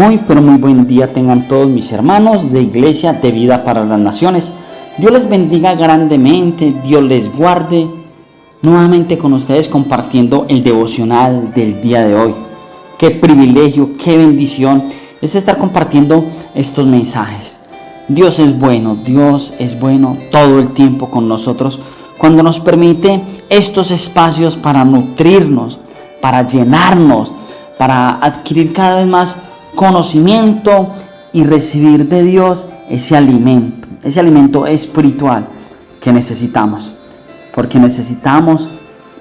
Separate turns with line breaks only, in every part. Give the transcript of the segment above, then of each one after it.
Muy, pero muy buen día tengan todos mis hermanos de Iglesia de Vida para las Naciones. Dios les bendiga grandemente, Dios les guarde. Nuevamente con ustedes compartiendo el devocional del día de hoy. Qué privilegio, qué bendición es estar compartiendo estos mensajes. Dios es bueno todo el tiempo con nosotros cuando nos permite estos espacios para nutrirnos, para llenarnos, para adquirir cada vez más conocimiento y recibir de Dios ese alimento espiritual que necesitamos, porque necesitamos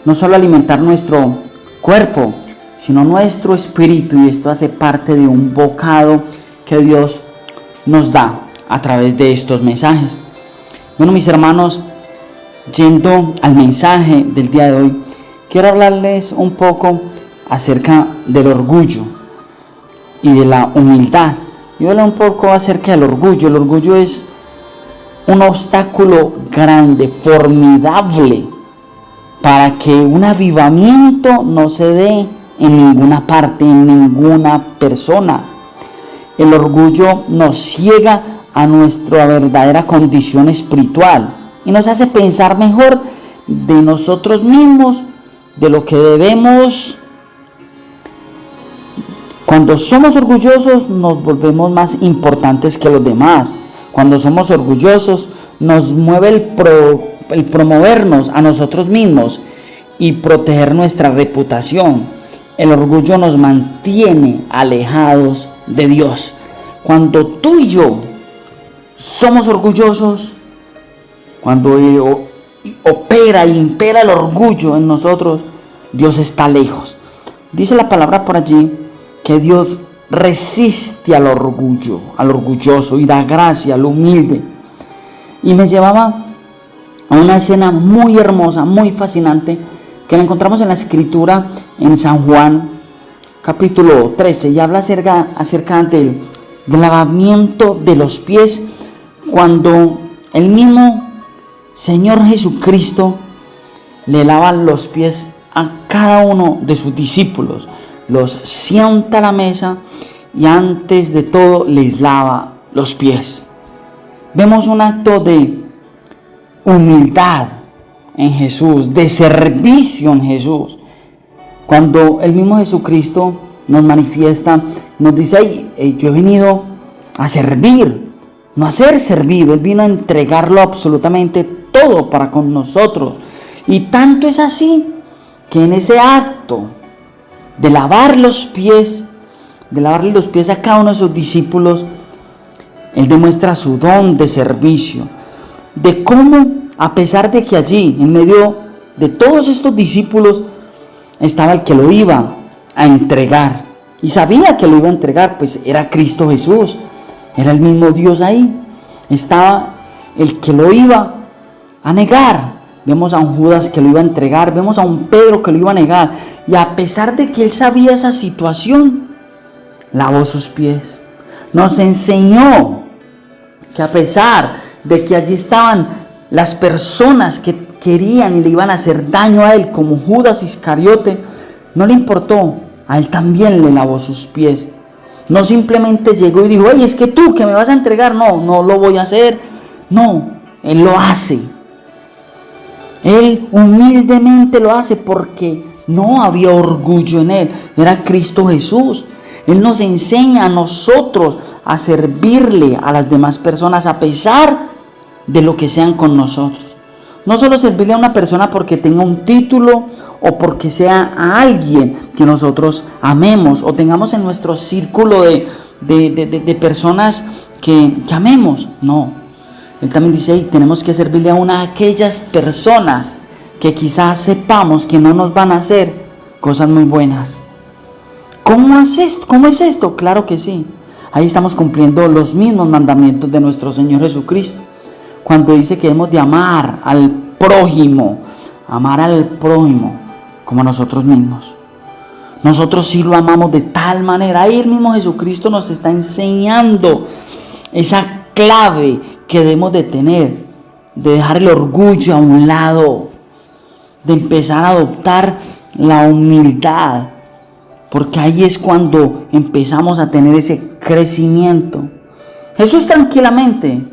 no solo alimentar nuestro cuerpo, sino nuestro espíritu, y esto hace parte de un bocado que Dios nos da a través de estos mensajes. Bueno, mis hermanos, yendo al mensaje del día de hoy, quiero hablarles un poco acerca del orgullo y de la humildad. Yo hablo un poco acerca del orgullo. El orgullo es un obstáculo grande, formidable, para que un avivamiento no se dé en ninguna parte, en ninguna persona. El orgullo nos ciega a nuestra verdadera condición espiritual y nos hace pensar mejor de nosotros mismos, de lo que debemos. Cuando somos orgullosos nos volvemos más importantes que los demás. Cuando somos orgullosos nos mueve el promovernos a nosotros mismos y proteger nuestra reputación. El orgullo nos mantiene alejados de Dios. Cuando tú y yo somos orgullosos, cuando opera e impera el orgullo en nosotros, Dios está lejos. Dice la palabra por allí que Dios resiste al orgulloso, y da gracia al humilde. Y me llevaba a una escena muy hermosa, muy fascinante, que la encontramos en la Escritura, en San Juan, capítulo 13, y habla acerca del lavamiento de los pies, cuando el mismo Señor Jesucristo le lava los pies a cada uno de sus discípulos. Los sienta a la mesa y antes de todo les lava los pies. Vemos un acto de humildad en Jesús, de servicio en Jesús. Cuando el mismo Jesucristo nos manifiesta, nos dice: yo he venido a servir, no a ser servido. Él vino a entregarlo absolutamente todo para con nosotros. Y tanto es así que en ese acto de lavarle los pies a cada uno de sus discípulos, Él demuestra su don de servicio, de cómo, a pesar de que allí, en medio de todos estos discípulos, estaba el que lo iba a entregar, y sabía que lo iba a entregar, pues era Cristo Jesús, era el mismo Dios ahí, estaba el que lo iba a negar. Vemos a un Judas que lo iba a entregar, vemos a un Pedro que lo iba a negar, y a pesar de que él sabía esa situación, lavó sus pies. Nos enseñó que a pesar de que allí estaban las personas que querían y le iban a hacer daño a él, como Judas Iscariote, no le importó, a él también le lavó sus pies. No simplemente llegó y dijo: oye, es que tú que me vas a entregar, no lo voy a hacer. No, él lo hace. Él humildemente lo hace porque no había orgullo en él, era Cristo Jesús. Él nos enseña a nosotros a servirle a las demás personas a pesar de lo que sean con nosotros. No solo servirle a una persona porque tenga un título o porque sea a alguien que nosotros amemos o tengamos en nuestro círculo de personas que amemos. No. Él también dice: tenemos que servirle a aquellas personas que quizás sepamos que no nos van a hacer cosas muy buenas. ¿Cómo es esto? Claro que sí. Ahí estamos cumpliendo los mismos mandamientos de nuestro Señor Jesucristo, cuando dice que debemos de amar al prójimo como a nosotros mismos. Nosotros sí lo amamos de tal manera. Ahí el mismo Jesucristo nos está enseñando esa clave que debemos de tener, de dejar el orgullo a un lado, de empezar a adoptar la humildad, porque ahí es cuando empezamos a tener ese crecimiento. Jesús tranquilamente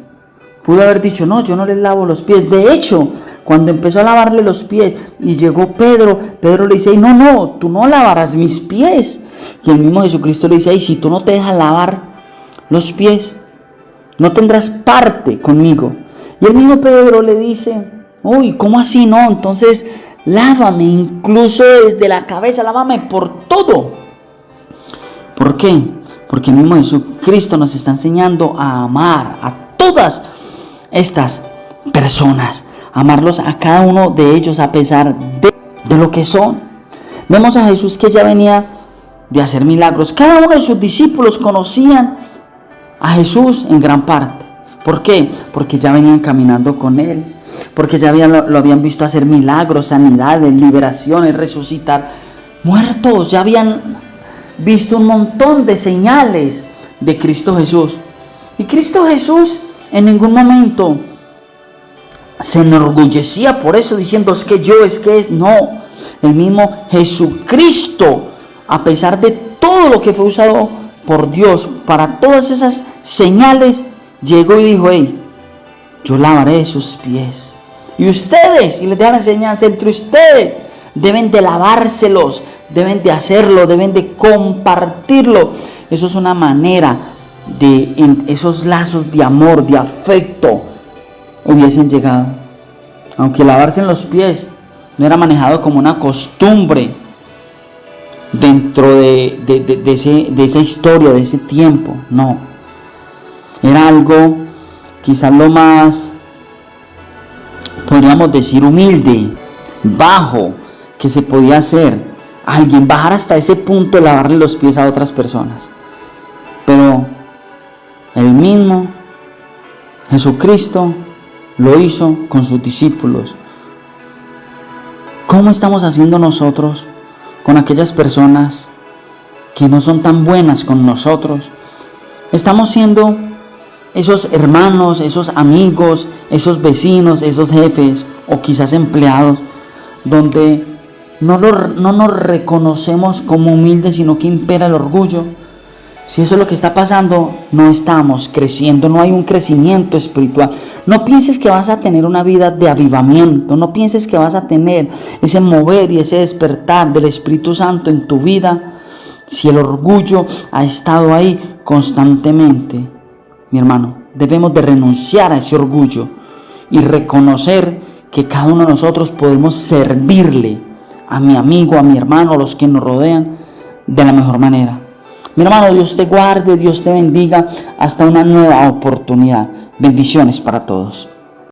pudo haber dicho, no, yo no les lavo los pies. De hecho, cuando empezó a lavarle los pies y llegó Pedro, Pedro le dice, no, tú no lavarás mis pies. Y el mismo Jesucristo le dice, si tú no te dejas lavar los pies, no tendrás parte conmigo. Y el mismo Pedro le dice, uy, ¿cómo así no? Entonces, lávame, incluso desde la cabeza, lávame por todo. ¿Por qué? Porque el mismo Jesucristo nos está enseñando a amar a todas estas personas, amarlos a cada uno de ellos a pesar de lo que son. Vemos a Jesús que ya venía de hacer milagros. Cada uno de sus discípulos conocían a Jesús en gran parte. ¿Por qué? Porque ya venían caminando con Él, porque ya lo habían visto hacer milagros, sanidades, liberaciones, resucitar muertos. Ya habían visto un montón de señales de Cristo Jesús. Y Cristo Jesús en ningún momento se enorgullecía por eso, diciendo no. El mismo Jesucristo, a pesar de todo lo que fue usado por Dios para todas esas señales, llegó y dijo, yo lavaré sus pies. Y ustedes, y les dejan enseñanza, entre ustedes deben de lavárselos, deben de hacerlo, deben de compartirlo. Eso es una manera de en esos lazos de amor, de afecto, hubiesen llegado. Aunque lavarse en los pies no era manejado como una costumbre dentro de esa historia, de ese tiempo, no. Era algo quizás lo más, podríamos decir, humilde, bajo, que se podía hacer. Alguien bajar hasta ese punto de lavarle los pies a otras personas. Pero el mismo Jesucristo lo hizo con sus discípulos. ¿Cómo estamos haciendo nosotros con aquellas personas que no son tan buenas con nosotros? Estamos siendo esos hermanos, esos amigos, esos vecinos, esos jefes o quizás empleados donde no nos reconocemos como humildes, sino que impera el orgullo. Si eso es lo que está pasando, no estamos creciendo, no hay un crecimiento espiritual. No pienses que vas a tener una vida de avivamiento, no pienses que vas a tener ese mover y ese despertar del Espíritu Santo en tu vida si el orgullo ha estado ahí constantemente. Mi hermano, debemos de renunciar a ese orgullo y reconocer que cada uno de nosotros podemos servirle a mi amigo, a mi hermano, a los que nos rodean de la mejor manera. Mi hermano, Dios te guarde, Dios te bendiga. Hasta una nueva oportunidad. Bendiciones para todos.